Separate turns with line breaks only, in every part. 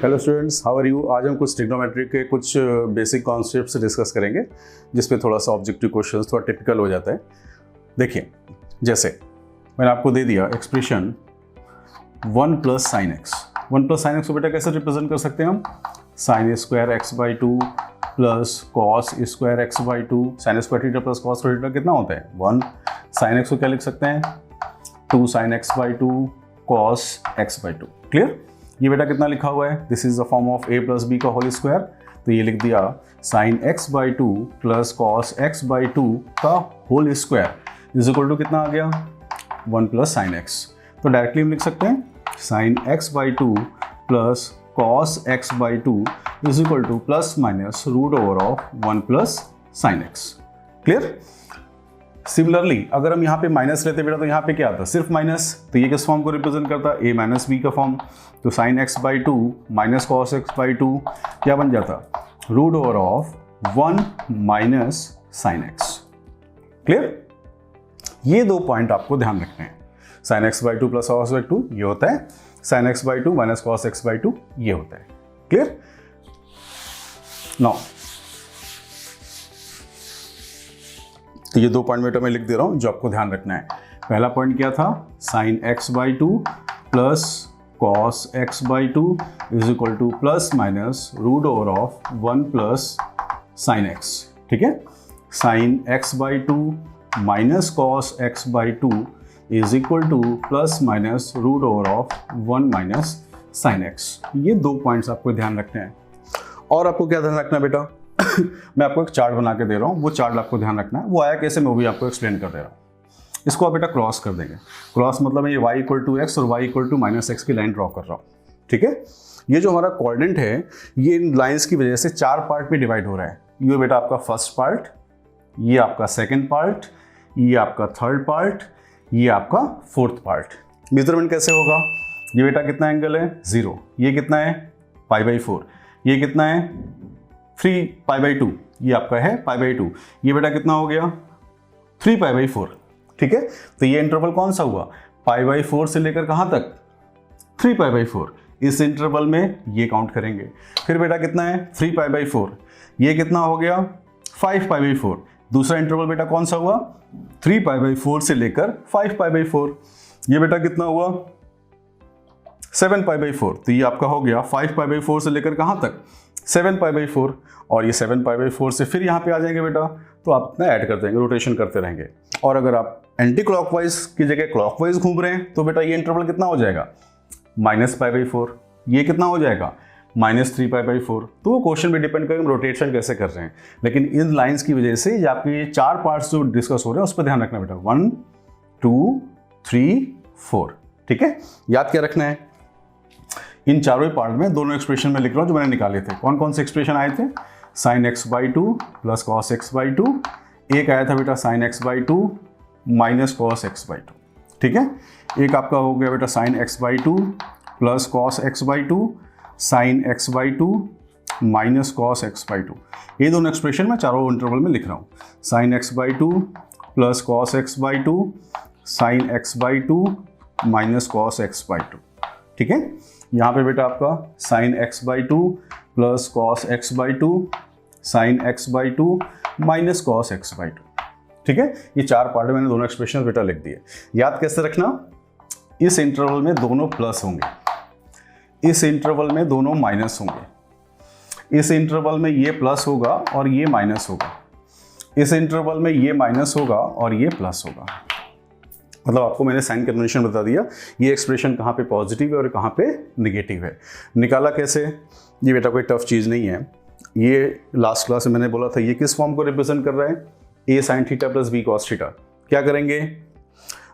Hello students, how are you. आज हम कुछ ट्रिग्नोमेट्री के कुछ बेसिक कॉन्सेप्ट्स डिस्कस करेंगे जिसपे थोड़ा सा ऑब्जेक्टिव क्वेश्चंस थोड़ा टिपिकल हो जाता है। देखिए, जैसे मैंने आपको दे दिया expression 1 plus sine x. 1 plus sine x को बेटा कैसे रिप्रेजेंट कर सकते हैं हम? Sine square x by 2 plus cos square x by 2। Sine square theta plus cos theta कितना होता है? 1। साइन एक्स को क्या लिख सकते हैं? 2 sine x by 2 cos x by 2। Clear? ये बेटा कितना लिखा हुआ है? This is the form of a plus b का होल स्क्वायर। तो ये लिख दिया sine x by 2 plus cos x by 2 का whole square is equal to कितना आ गया? 1 प्लस साइन एक्स। तो डायरेक्टली हम लिख सकते हैं sine x by 2 plus cos x by 2 is equal to plus minus root over of 1 plus sine x. Clear? Similarly अगर हम यहाँ पे माइनस लेते बेटा तो यहाँ पे क्या आता? सिर्फ माइनस। तो ये किस फॉर्म को रिप्रेजेंट करता है? a माइनस बी का फॉर्म। तो sine x by 2 minus cos x by 2 क्या बन जाता? Root over of 1 minus sine x. Clear? ये दो पॉइंट आपको ध्यान रखने हैं। Sine x by 2 plus cos by 2 ये होता है, sine x by 2 minus cos x by 2 ये होता है। क्लियर? नाउ तो ये दो पॉइंट बेटा मैं लिख दे रहा हूं जो आपको ध्यान रखना है। पहला पॉइंट क्या था? Sine x by 2 plus cos x by 2 is equal to plus minus root over of 1 plus sine x. ठीक है? Sine x by 2 minus cos x by 2 is equal to plus minus root over of 1 minus sine x. ये दो points आपको ध्यान रखने हैं। और आपको क्या ध्यान रखना है बेटा? मैं आपको एक चार्ट बना के दे रहा हूँ, वो चार्ट आपको ध्यान रखना है। वो आया कैसे मैं वो भी आपको एक्सप्लेन कर दे रहा हूँ। इसको आप बेटा क्रॉस कर देंगे। क्रॉस मतलब मैं ये y इक्वल टू एक्स और y equal to minus x की लाइन ड्रॉ कर रहा हूँ। ठीक है? ये जो हमारा कोऑर्डिनेट है ये इन लाइंस की वजह से 4 पार्ट में डिवाइड हो रहा है। ये बेटा आपका फर्स्ट पार्ट, ये आपका सेकेंड पार्ट, ये आपका थर्ड पार्ट, ये आपका फोर्थ पार्ट। मेजरमेंट कैसे होगा? ये बेटा कितना एंगल है? 0। ये कितना है? π/4। ये कितना है? 3 π/2। ये आपका है π/2। ये बेटा कितना हो गया? 3 π/4। ठीक है? तो ये इंटरवल कौन सा हुआ? π/4 से लेकर कहां तक? 3 π/4। इस इंटरवल में ये काउंट करेंगे। फिर बेटा कितना है? 3 π/4। ये कितना हो गया? 5 π/4। दूसरा इंटरवल बेटा कौन सा हुआ? 3 π/4 से लेकर 5 π/4। ये बेटा कितना हुआ? 7 π/4। तो ये आपका हो गया 5 π/4 से लेकर कहां तक? 7 π/4। और ये 7 π/4 से फिर यहाँ पे आ जाएंगे बेटा, तो आप अपना ऐड करते रहेंगे, रोटेशन करते रहेंगे। और अगर आप एंटी क्लॉकवाइज की जगह क्लॉकवाइज घूम रहे हैं तो बेटा ये इंटरवल कितना हो जाएगा? -π/4। ये कितना हो जाएगा? -3 π/4। तो वो क्वेश्चन पे डिपेंड करेगा हम रोटेशन कैसे कर रहे हैं। लेकिन इन लाइंस की वजह से ये आपके ये 4 पार्ट्स जो डिस्कस हो रहे हैं उस पर ध्यान रखना बेटा। 1 2 3 4। ठीक है? याद क्या रखना है? इन चारों पार्ट में दोनों एक्सप्रेशन में लिख रहा हूँ जो मैंने निकाले थे। कौन कौन से एक्सप्रेशन आए थे? Sign x by 2 plus cos x by 2। एक आया था बेटा sign x by 2 minus cos x by 2। ठीक है? एक आपका हो गया बेटा sign x by 2 plus cos x by 2 sine x by 2 minus cos x by 2। ये दोनों एक्सप्रेशन मैं चारों इंटरवल में लिख रहा हूँ। Sign x by 2 plus cos x by 2 sine x by 2 minus cos x by 2। ठीक है? यहाँ पे बेटा आपका sign x by 2 plus cos x by 2 sine x by 2 minus cos x by 2। ठीक है? ये 4 पार्ट में मैंने दोनों एक्सप्रेशन बेटा लिख दिए। याद कैसे रखना? इस इंटरवल में दोनों प्लस होंगे, इस इंटरवल में दोनों माइनस होंगे, इस इंटरवल में ये प्लस होगा और ये माइनस होगा, इस इंटरवल में ये माइनस होगा और ये प्लस होगा। मतलब आपको मैंने साइन कन्वेंशन बता दिया, ये एक्सप्रेशन कहाँ पे पॉजिटिव है और कहाँ पे नेगेटिव है। निकाला कैसे? ये बेटा कोई टफ चीज़ नहीं है। ये लास्ट क्लास में मैंने बोला था ये किस फॉर्म को रिप्रेजेंट कर रहा है? a sine theta plus b cos theta. क्या करेंगे?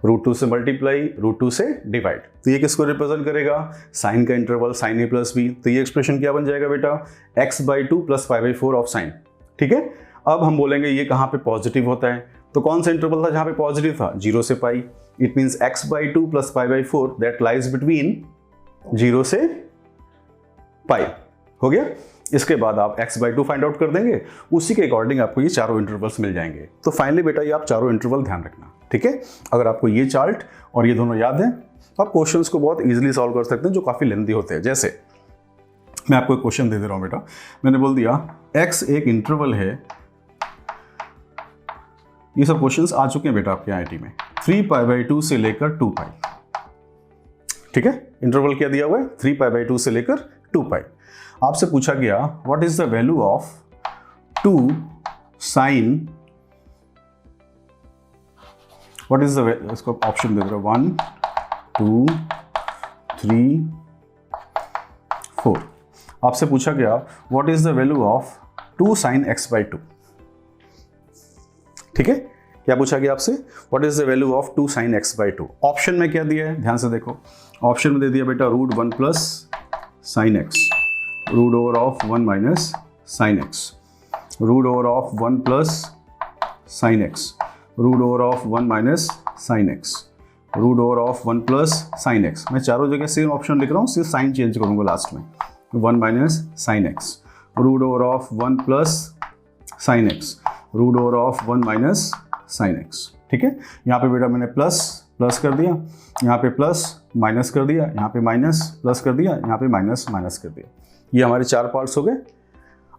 √2 से मल्टीप्लाई, √2 से डिवाइड। तो ये किसको रिप्रेजेंट करेगा? साइन का interval sine a plus b। तो ये एक्सप्रेशन क्या बन जाएगा बेटा? x/2 plus π/4 of sine. ठीक है? अब हम बोलेंगे ये कहाँ पे पॉजिटिव होता है। तो कौन सा इंटरवल था जहाँ पे पॉजिटिव था? 0 से pi. It means x/2 plus π/4 that lies between 0 से पाई। हो गया? इसके बाद आप x/2 फाइंड आउट कर देंगे, उसी के अकॉर्डिंग आपको ये चारों इंटरवल्स मिल जाएंगे। तो फाइनली बेटा ये आप चारों इंटरवल ध्यान रखना। ठीक है? अगर आपको ये चार्ट और ये दोनों याद है तो आप क्वेश्चंस को बहुत इजीली सॉल्व कर सकते हैं जो काफ़ी लेंथी होते हैं। जैसे मैं आपको एक क्वेश्चन दे दे रहा हूँ बेटा, मैंने बोल दिया x एक इंटरवल है, ये सब क्वेश्चंस आ चुके हैं बेटा आपके आईआईटी में, 3π/2 से लेकर 2π, ठीक है। इंटरवल क्या दिया हुआ है, 3π/2 से लेकर 2π। आपसे पूछा गया what is the value of 2 sine, what is the, इसको ऑप्शन दे दे रहा हूं 1 2 3 4। आपसे पूछा गया what is the value of 2 sine x/2, ठीक है। क्या पूछा गया आपसे, what is the value of 2 sine x/2। Option में क्या दिया है, ध्यान से देखो, ऑप्शन में दे दिया बेटा √1 plus sine x, root over of 1 minus sine x, root over of 1 plus sine x, root over of 1 minus sine x, root over of 1 plus sine x। मैं चारों जगह सेम ऑप्शन लिख रहा हूँ, सिर्फ साइन चेंज करूँगा last में, 1 minus sine x, root over of 1 plus sine x, root over of 1 minus sine x, ठीक है। यहाँ पे बेटा मैंने प्लस प्लस कर दिया, यहाँ पे प्लस माइनस कर दिया, यहाँ पे माइनस प्लस कर दिया, यहाँ पे माइनस माइनस कर दिया। ये हमारे 4 पार्ट्स हो गए।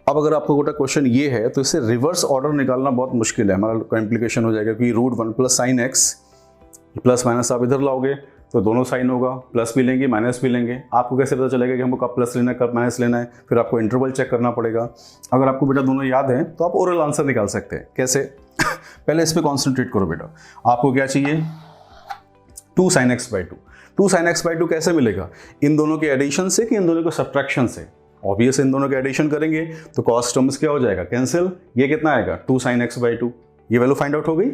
अब अगर आपको बेटा क्वेश्चन ये है तो इससे रिवर्स ऑर्डर निकालना बहुत मुश्किल है, हमारा कॉम्प्लिकेशन हो जाएगा, क्योंकि √1 plus sine x, plus minus आप इधर लाओगे तो दोनों साइन होगा, प्लस भी लेंगे माइनस भी लेंगे। आपको कैसे पता चलेगा कि हमको कब प्लस लेना है कब माइनस लेना है, फिर आपको इंटरवल चेक करना पड़ेगा। अगर आपको बेटा दोनों याद हैं तो आप ओरल आंसर निकाल सकते हैं। कैसे पहले इस पर कॉन्सेंट्रेट करो बेटा, आपको क्या चाहिए 2 साइन x/2। 2 साइन x/2 कैसे मिलेगा, इन दोनों के एडिशन से कि इन दोनों के सब्ट्रैक्शन से। ऑब्वियस इन दोनों के एडिशन करेंगे तो कॉस टर्म्स क्या हो जाएगा, कैंसिल। ये कितना आएगा 2 साइन x/2, ये वैल्यू फाइंड आउट हो गई।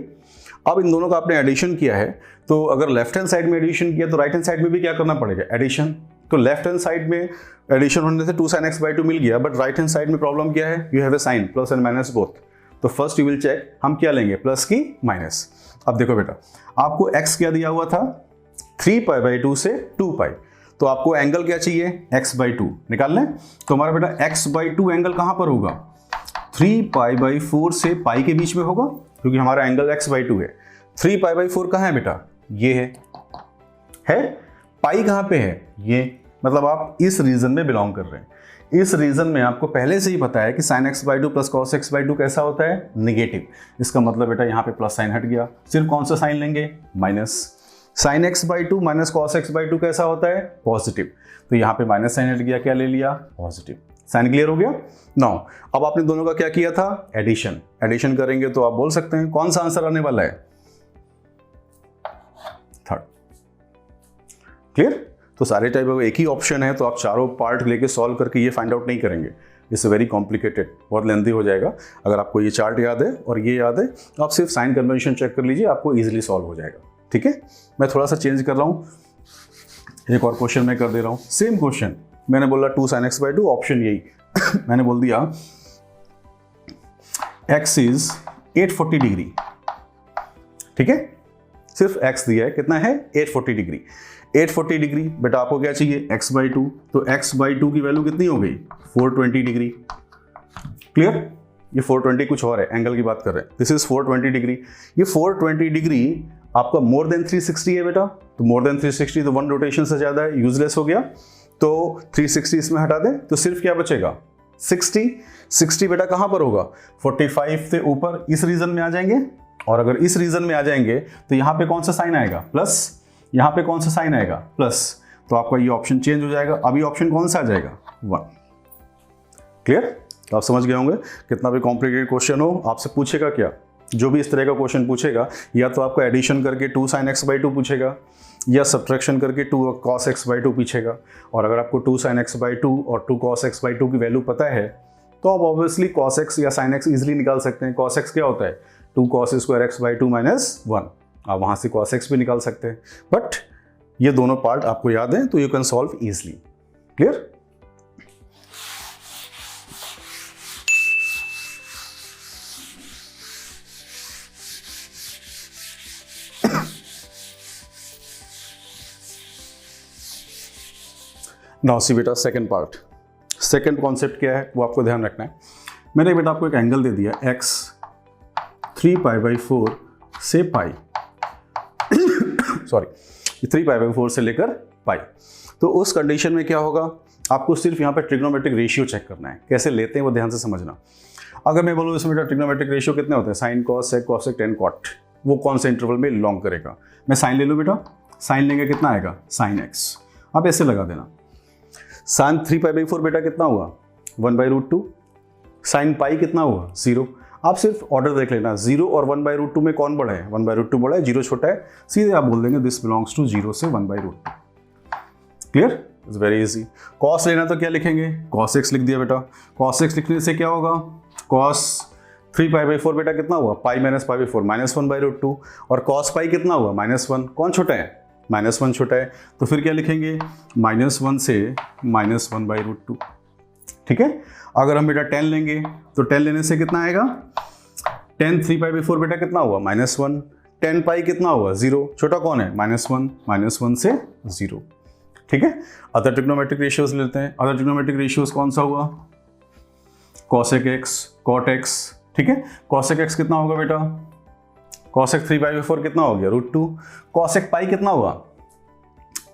अब इन दोनों का आपने एडिशन किया है, तो अगर लेफ्ट हैंड साइड में एडिशन किया तो राइट हैंड साइड में भी क्या करना पड़ेगा, एडिशन। तो लेफ्ट हैंड साइड में एडिशन होने से 2 साइन x/2 मिल गया, बट राइट हैंड साइड में प्रॉब्लम क्या है, you have a sine plus and minus both. तो फर्स्ट यू विल चेक हम क्या लेंगे, प्लस की माइनस। अब देखो बेटा आपको x क्या दिया हुआ था, 3π/2 से 2π, तो आपको एंगल क्या चाहिए, x/2 निकाल लें। तो हमारा बेटा x/2 एंगल कहां पर होगा, 3π/4 से पाई के बीच में होगा, क्योंकि हमारा एंगल x/2 है। 3π/4 कहाँ है बेटा, ये है पाई कहाँ पे है, ये, मतलब आप इस रीजन में बिलोंग कर रहे हैं। इस रीजन में आपको पहले से ही पता है कि sin x/2 plus cos x/2 कैसा होता है, नेगेटिव। इसका मतलब बेटा यहाँ पे प्लस साइन हट गया, सिर्फ कौन सा साइन लेंगे, minus. sin x/2 minus cos x/2 कैसा होता है, पॉजिटिव। तो यहाँ पे माइनस साइन हट गया, क्या ले लिया, पॉजिटिव। साइन क्लियर हो गया। नाउ अब आपने दोनों का क्या किया था, एडिशन। एडिशन करेंगे तो आप बोल सकते हैं कौन सा आंसर आने वाला है, 3rd। क्लियर। तो सारे टाइप का एक ही ऑप्शन है, तो आप चारों पार्ट लेके सॉल्व करके ये फाइंड आउट नहीं करेंगे, इट्स वेरी कॉम्प्लिकेटेड, बहुत लेंथी हो जाएगा। अगर आपको ये चार्ट याद है और ये याद है तो आप सिर्फ साइन कन्वेंशन चेक कर लीजिए, आपको इजीली सॉल्व हो जाएगा। ठीक है, मैं थोड़ा सा चेंज कर रहा हूँ, एक और क्वेश्चन मैं कर दे रहा हूँ। सेम क्वेश्चन, मैंने बोला 2 sin x/2, ऑप्शन यही मैंने बोल दिया x इज 840 डिग्री। ठीक है, सिर्फ x दिया है, कितना है 840 डिग्री। 840 डिग्री बेटा आपको क्या चाहिए, x/2, तो x/2 की वैल्यू कितनी हो गई, 420 डिग्री। क्लियर, ये 420 कुछ और है, एंगल की बात कर रहे हैं। This is 420 degree. ये 420 डिग्री आपका मोर देन 360 है बेटा, तो मोर देन 360 तो 1 रोटेशन से ज्यादा है, यूजलेस हो गया। तो 360 इसमें हटा दें तो सिर्फ क्या बचेगा, 60 बेटा कहां पर होगा, 45 से ऊपर इस रीजन में आ जाएंगे। और अगर इस रीजन में आ जाएंगे तो यहां पे कौन सा साइन आएगा, प्लस। यहां पे कौन सा साइन आएगा, प्लस। तो आपका ये ऑप्शन चेंज हो जाएगा। अभी ऑप्शन कौन सा आ जाएगा, 1। क्लियर, तो आप समझ गए होंगे। कितना भी कॉम्प्लिकेटेड क्वेश्चन हो, आपसे पूछेगा क्या, जो भी इस तरह का क्वेश्चन पूछेगा, या तो आपको एडिशन करके 2 sin x/2 पूछेगा, या सब्ट्रैक्शन करके 2 cos x/2 पूछेगा। और अगर आपको 2 sin x/2 और 2 cos x/2 की वैल्यू पता है तो आप ऑब्वियसली cos x या sin x इजीली निकाल सकते हैं। cos x क्या होता है, 2 cos स्क्वायर x/2 माइनस 1। आप वहाँ से cos x भी निकाल सकते हैं, बट ये दोनों पार्ट आपको याद है तो you can solve easily. Clear. Now see बेटा सेकंड पार्ट, सेकंड कॉन्सेप्ट क्या है वो आपको ध्यान रखना है। मैंने बेटा आपको एक एंगल दे दिया x 3π/4 से पाई सॉरी 3π/4 से लेकर पाई। तो उस कंडीशन में क्या होगा, आपको सिर्फ यहाँ पे ट्रिग्नोमेट्रिक रेशियो चेक करना है, कैसे लेते हैं वो ध्यान से समझना। अगर मैं बोलूँ इसमें बेटा ट्रिग्नोमेट्रिक रेशियो कितने होते हैं, sine cos sec cos sec tan cot, वो कौन से इंटरवल में लॉन्ग करेगा। मैं साइन ले लूँ बेटा, साइन लेंगे कितना आएगा साइन एक्स, आप ऐसे लगा देना। साइन 3π/4 बेटा कितना हुआ 1/√2, साइन पाई कितना हुआ 0। आप सिर्फ ऑर्डर देख लेना, 0 और 1/√2 में कौन बड़ा है, 1/√2 बड़ा है, 0 छोटा है, सीधे आप बोल देंगे दिस बिलोंग्स टू 0 से 1/√2। Clear, it's very easy. Cos लेना तो क्या लिखेंगे, कॉस एक्स लिख दिया बेटा। कॉस एक्स लिखने से क्या होगा, कॉस 3π/4 बेटा कितना हुआ पाई माइनस π/4 -1/√2, और कॉस पाई कितना हुआ -1, कौन छोटा है -1 छोटा है, तो फिर क्या लिखेंगे -1 से -1/√2। ठीक है, अगर हम बेटा 10 लेंगे तो 10 लेने से कितना आएगा, 10 3π/4 बेटा कितना हुआ -1, 10 पाई कितना हुआ 0, छोटा कौन है -1 से 0। ठीक है, अदर ट्रिग्नोमेट्रिक रेशियोज लेते हैं। अदर ट्रिग्नोमेट्रिक रेशियोज कौन सा हुआ, कॉसेक एक्स कॉट एक्स। ठीक है, कॉसेक एक्स कितना होगा बेटा, कॉसेक 3π/4 कितना हो गया √2, कॉसेक पाई कितना हुआ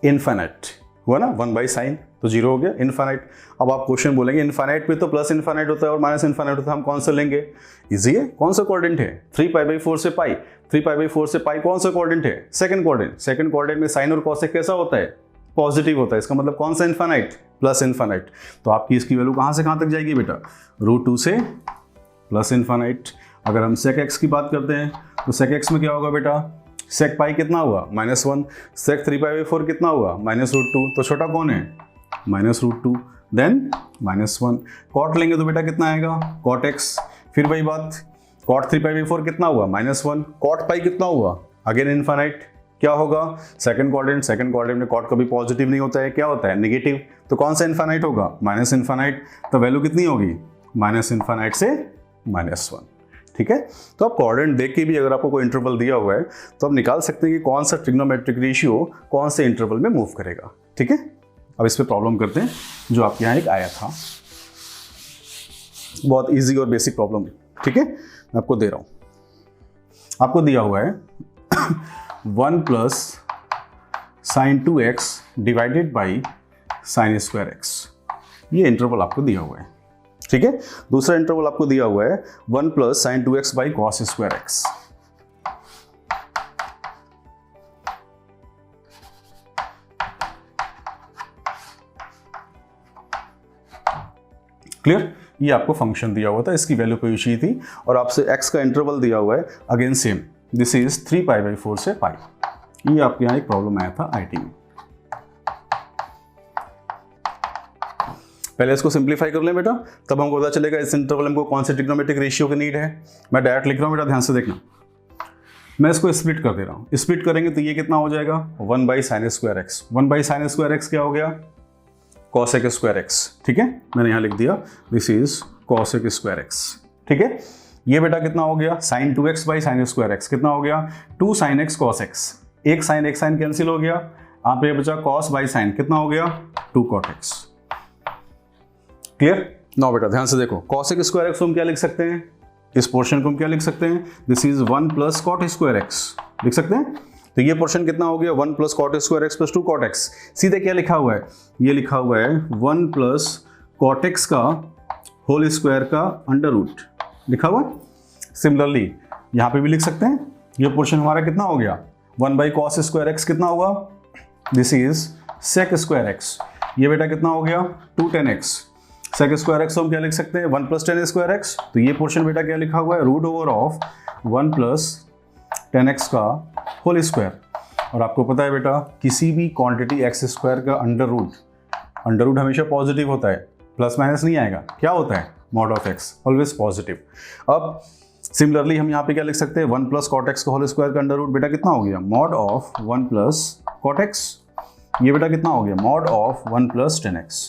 इनफाइनाइट हुआ ना, 1/sin तो 0 हो गया इनफाइनाइट। अब आप क्वेश्चन बोलेंगे इनफाइनाइट पे तो प्लस इनफाइनाइट होता है और माइनस इनफाइनाइट होता है, हम कौन सा लेंगे, इजी है। कौन सा कोऑर्डिनेट है 3π/4 से पाई, 3π/4 से पाई कौन सा कोऑर्डिनेट है, सेकंड कोऑर्डिनेट। सेकंड कोऑर्डिनेट में साइन और कॉसेक कैसा होता है, पॉजिटिव होता है, इसका मतलब कौन सा इनफाइनाइट, प्लस इनफाइनाइट। तो आपकी इसकी वैल्यू कहाँ से कहाँ तक जाएगी बेटा, √2 से प्लस इनफाइनाइट। अगर हम सेक एक्स की बात करते हैं तो सेक एक्स में क्या होगा बेटा, सेक पाई कितना हुआ -1, सेक 3π/4 कितना हुआ -√2, तो छोटा कौन है -√2 देन -1। कॉट लेंगे तो बेटा कितना आएगा कॉट एक्स, फिर वही बात, कॉट 3π/4 कितना हुआ -1, कॉट पाई कितना हुआ अगेन इनफाइनाइट, क्या होगा सेकंड कोऑर्डिनेट। सेकंड कोऑर्डिनेट में कॉट कभी पॉजिटिव नहीं होता है, क्या होता है नेगेटिव, तो कौन सा इनफाइनाइट होगा माइनस इनफाइनाइट, तो वैल्यू कितनी होगी -इनफाइनाइट से -1। ठीक है, तो आप कोऑर्डिनेट देख के भी अगर आपको कोई इंटरवल दिया हुआ है तो आप निकाल सकते हैं कि कौन सा ट्रिग्नोमेट्रिक रेशियो कौन से इंटरवल में मूव करेगा। ठीक है, अब इस पे प्रॉब्लम करते हैं जो आपके यहाँ एक आया था, बहुत इजी और बेसिक प्रॉब्लम। ठीक है, मैं आपको दे रहा हूँ, आपको दिया हुआ है 1 + sin 2x divided by sin square x, ये इंटरवल आपको दिया हुआ है। ठीक है, दूसरा इंटरवल आपको दिया हुआ है 1 + sin 2x by cos square x। Clear, ये आपको फंक्शन दिया हुआ था, इसकी वैल्यू पूछी थी और आपसे x का इंटरवल दिया हुआ है, अगेन सेम, दिस इज 3π/4 से पाई। ये आपके यहाँ एक प्रॉब्लम आया था आईटी में। पहले इसको सिंप्लीफाई कर लें बेटा, तब हमको पता चलेगा इस इंटरवल में कौन से ट्रिग्नोमेट्रिक रेशियो की नीड है। मैं डायरेक्ट लिख रहा हूँ बेटा, ध्यान से देखना, मैं इसको स्प्लिट कर दे रहा हूँ। स्प्लिट करेंगे तो ये कितना हो जाएगा 1/sin square x। 1/sin square x क्या हो गया cosec स्क्वायर x। ठीक है, मैंने यहाँ लिख दिया this is cosec square x। ठीक है, ये बेटा कितना हो गया sin 2x by sin square x कितना हो गया 2 sin x cos x, एक साइन कैंसिल हो गया, आप ये बचा cos बाई sin कितना हो गया 2 cot x। क्लियर, नो बेटा ध्यान से देखो, cosec स्क्वायर x को हम क्या लिख सकते हैं, इस पोर्शन को हम क्या लिख सकते हैं, this is 1 + cot square x लिख सकते हैं। तो ये पोर्शन कितना हो गया 1 + cot square x + 2 cot x। सीधे क्या लिखा हुआ है, ये लिखा हुआ है 1 + cot x का होल स्क्वायर का अंडर रूट लिखा हुआ। सिमिलरली यहाँ पे भी लिख सकते हैं, ये पोर्शन हमारा कितना हो गया 1/cos स्क्वायर x कितना हुआ, this is sec square x। ये बेटा कितना हो गया 2 tan x। sec square x हम क्या लिख सकते हैं 1 + tan स्क्वायर x। तो ये पोर्शन बेटा क्या लिखा हुआ है √1 + tan x का होल स्क्वायर। और आपको पता है बेटा किसी भी क्वांटिटी x स्क्वायर का अंडर रूट हमेशा पॉजिटिव होता है, प्लस माइनस नहीं आएगा, क्या होता है mod of x always positive. अब सिमिलरली हम यहाँ पे क्या लिख सकते हैं 1 + cot x का होल स्क्वायर का अंडर रूट बेटा कितना हो गया mod ऑफ 1 + cot x। ये बेटा कितना हो गया mod ऑफ 1 + tan x।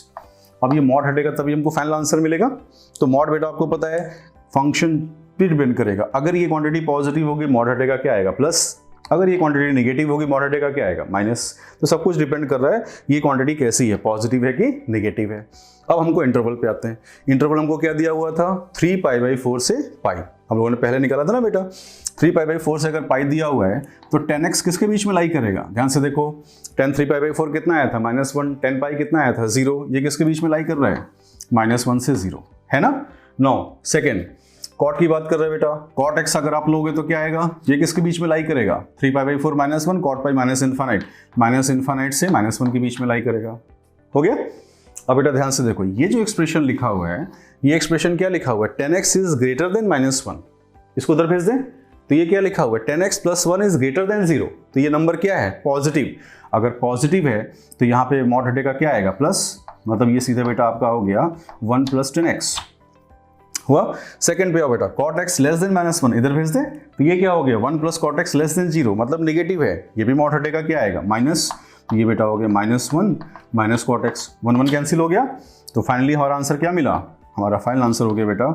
अब ये मॉड हटेगा तभी हमको फाइनल आंसर मिलेगा। तो मॉड बेटा आपको पता है फंक्शन पे डिपेंड करेगा, अगर ये क्वांटिटी पॉजिटिव होगी मॉड हटेगा क्या आएगा प्लस, अगर ये क्वांटिटी नेगेटिव होगी मॉड का क्या आएगा माइनस। तो सब कुछ डिपेंड कर रहा है ये क्वांटिटी कैसी है, पॉजिटिव है कि नेगेटिव है। अब हमको इंटरवल पे आते हैं। इंटरवल हमको क्या दिया हुआ था 3π/4 से पाई, हम लोगों ने पहले निकाला था ना बेटा। 3π/4 से अगर पाई दिया हुआ है तो 10x किसके बीच में लाई करेगा, ध्यान से देखो। 10 3π/4 कितना आया था -1, 10 पाई कितना आया था 0, ये किसके बीच में लाई कर रहा है -1 से 0, है ना। नो सेकेंड कॉट की बात कर रहे हैं बेटा। कॉट एक्स अगर आप लोगे तो क्या आएगा, ये किसके बीच में लाई करेगा 3π/4 -1, कॉट पाई -∞ से -1 के बीच में लाई करेगा। हो गया। अब बेटा ध्यान से देखो, ये जो एक्सप्रेशन लिखा हुआ है, ये एक्सप्रेशन क्या लिखा हुआ है 10x इज ग्रेटर देन -1, इसको उधर भेज दें। तो ये क्या लिखा हुआ है 10x + 1 इज ग्रेटर देन 0, तो ये नंबर क्या है पॉजिटिव। अगर पॉजिटिव है तो यहाँ पे मॉड हटे का क्या आएगा प्लस, मतलब ये सीधे बेटा आपका हो गया 1 + 10x हुआ। सेकंड पे आओ बेटा, cot x लेस देन -1 इधर भेज दे, तो ये क्या हो गया 1 + cot x लेस देन 0, मतलब नेगेटिव है, ये भी मॉड हटेगा क्या आएगा माइनस, तो ये बेटा हो गया -1 - cot x, 1 1 कैंसिल हो गया। तो फाइनली हमारा आंसर क्या मिला, हमारा फाइनल आंसर हो गया बेटा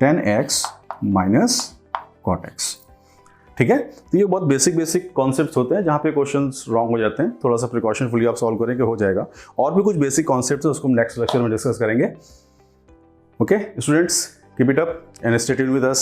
10x - cot x। ठीक है। तो ये बहुत बेसिक कॉन्सेप्ट्स होते हैं जहाँ पे क्वेश्चंस रॉन्ग हो जाते हैं, थोड़ा सा प्रिकॉशनफुली आप सॉल्व करेंगे हो जाएगा। और भी कुछ बेसिक कॉन्सेप्ट्स है उसको हम नेक्स्ट लेक्चर में डिस्कस करेंगे। Okay students, keep it up and stay tuned with us.